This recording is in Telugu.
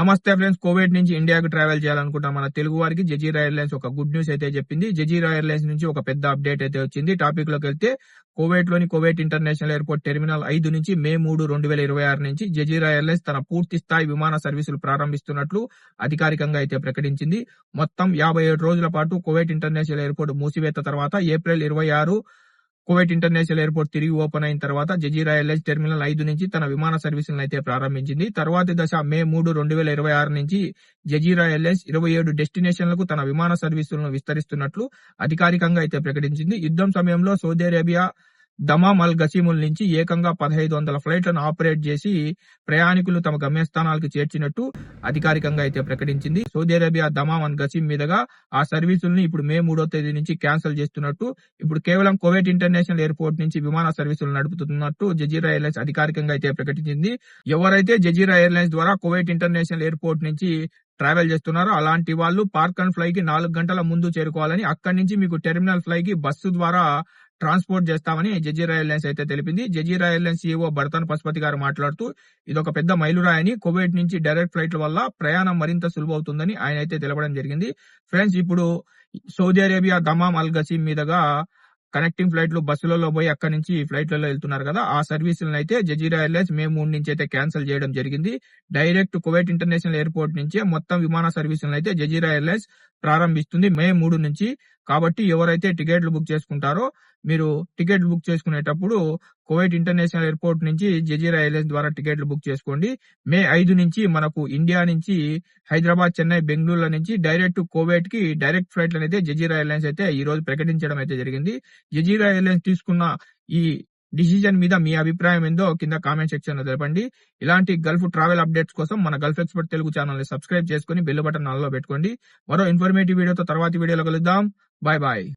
నమస్తే ఫ్రెండ్స్, కువైట్ నుంచి ఇండియాకు ట్రావెల్ చేయాలనుకుంటాం మన తెలుగు వారికి జజీరా ఎయిర్లైన్స్ ఒక గుడ్ న్యూస్ అయితే చెప్పింది. జజీరా ఎయిర్లైన్స్ నుంచి ఒక పెద్ద అప్డేట్ అయితే వచ్చింది. టాపిక్ లోకి వెళ్తే కువైట్ ఇంటర్నేషనల్ ఎయిర్పోర్ట్ టెర్మినల్ 5 నుంచి మే 3, 2026 నుంచి జజీరా ఎయిర్లైన్స్ తన పూర్తి స్థాయి విమాన సర్వీసులు ప్రారంభిస్తున్నట్లు అధికారికంగా అయితే ప్రకటించింది. మొత్తం 57 రోజుల పాటు కువైట్ ఇంటర్నేషనల్ ఎయిర్పోర్ట్ మూసివేత తర్వాత ఏప్రిల్ 26 కువైట్ ఇంటర్నేషనల్ ఎయిర్పోర్ట్ తిరిగి ఓపెన్ అయిన తర్వాత జజీరా ఎయిర్లైన్స్ టెర్మినల్ 5 నుంచి తన విమాన సర్వీసులను అయితే ప్రారంభించింది. తర్వాతి దశ మే 3, 2026 నుంచి జజీరా ఎయిర్లైన్స్ 27 డెస్టినేషన్లకు తన విమాన సర్వీసులను విస్తరిస్తున్నట్లు అధికారికంగా అయితే ప్రకటించింది. యుద్ధం సమయంలో సౌదీ అరేబియా దమామ్ అల్ గసీముల్ నుంచి ఏకంగా 1500 ఫ్లైట్లను ఆపరేట్ చేసి ప్రయాణికులు తమ గమ్యస్థానాలకు చేర్చినట్టు అధికారికంగా అయితే ప్రకటించింది. సౌదీ అరేబియా దమామ్ అల్ గసీం మీదుగా ఆ సర్వీసుల్ని ఇప్పుడు మే 3వ తేదీ నుంచి క్యాన్సిల్ చేస్తున్నట్టు, ఇప్పుడు కేవలం కువైట్ ఇంటర్నేషనల్ ఎయిర్పోర్ట్ నుంచి విమాన సర్వీసులు నడుపుతున్నట్టు జజీరా ఎయిర్లైన్స్ అధికారికంగా అయితే ప్రకటించింది. ఎవరైతే జజీరా ఎయిర్లైన్స్ ద్వారా కువైట్ ఇంటర్నేషనల్ ఎయిర్పోర్ట్ నుంచి ట్రావెల్ చేస్తున్నారో అలాంటి వాళ్ళు పార్క్ అండ్ ఫ్లై కి 4 గంటల ముందు చేరుకోవాలని, అక్కడి నుంచి మీకు టెర్మినల్ ఫ్లై కి బస్సు ద్వారా ట్రాన్స్పోర్ట్ చేస్తామని జజీరా ఎయిర్లైన్స్ అయితే తెలిపింది. జజీరా ఎయిర్లైన్స్ CEO బర్తన్ పశుపతి గారు మాట్లాడుతూ ఇదొక పెద్ద మైలురాయని, కువైట్ నుంచి డైరెక్ట్ ఫ్లైట్ల వల్ల ప్రయాణం మరింత సులువవుతుందని ఆయన అయితే తెలపడం జరిగింది. ఫ్రెండ్స్, ఇప్పుడు సౌదీ అరేబియా దమామ్ అల్ గసీం మీదుగా కనెక్టింగ్ ఫ్లైట్లు బస్సులలో పోయి అక్కడి నుంచి ఫ్లైట్లలో వెళ్తున్నారు కదా, ఆ సర్వీసులను అయితే జజీరా ఎయిర్లైన్స్ మే 3 నుంచి అయితే క్యాన్సిల్ చేయడం జరిగింది. డైరెక్ట్ కువైట్ ఇంటర్నేషనల్ ఎయిర్పోర్ట్ నుంచే మొత్తం విమాన సర్వీసులను అయితే జజీరా ఎయిర్లైన్స్ ప్రారంభిస్తుంది మే 3 నుంచి. కాబట్టి ఎవరైతే టికెట్లు బుక్ చేసుకుంటారో మీరు టికెట్లు బుక్ చేసుకునేటప్పుడు కువైట్ ఇంటర్నేషనల్ ఎయిర్పోర్ట్ నుంచి జజీరా ఎయిర్లైన్స్ ద్వారా టికెట్లు బుక్ చేసుకోండి. మే 5 నుంచి మనకు ఇండియా నుంచి హైదరాబాద్, చెన్నై, బెంగళూరుల నుంచి డైరెక్ట్ కువైట్ కి డైరెక్ట్ ఫ్లైట్లను అయితే జజీరా ఎయిర్లైన్స్ అయితే ఈ రోజు ప్రకటించడం అయితే జరిగింది. జజీరా ఎయిర్లైన్స్ తీసుకున్న ఈ డిసిజన్ మీద మీ అభిప్రాయం ఏందో కింద కామెంట్ సెక్షన్ లో తెలపండి. ఇలాంటి గల్ఫ్ ట్రావెల్ అప్డేట్స్ కోసం మన గల్ఫ్ ఎక్స్పర్ట్ తెలుగు ఛానల్ ని సబ్స్క్రైబ్ చేసుకుని బెల్ బటన్ ఆల్ లో పెట్టుకోండి. మరో ఇన్ఫర్మేటివ్ వీడియోతో తర్వాతి వీడియోలో కలుద్దాం. Bye bye.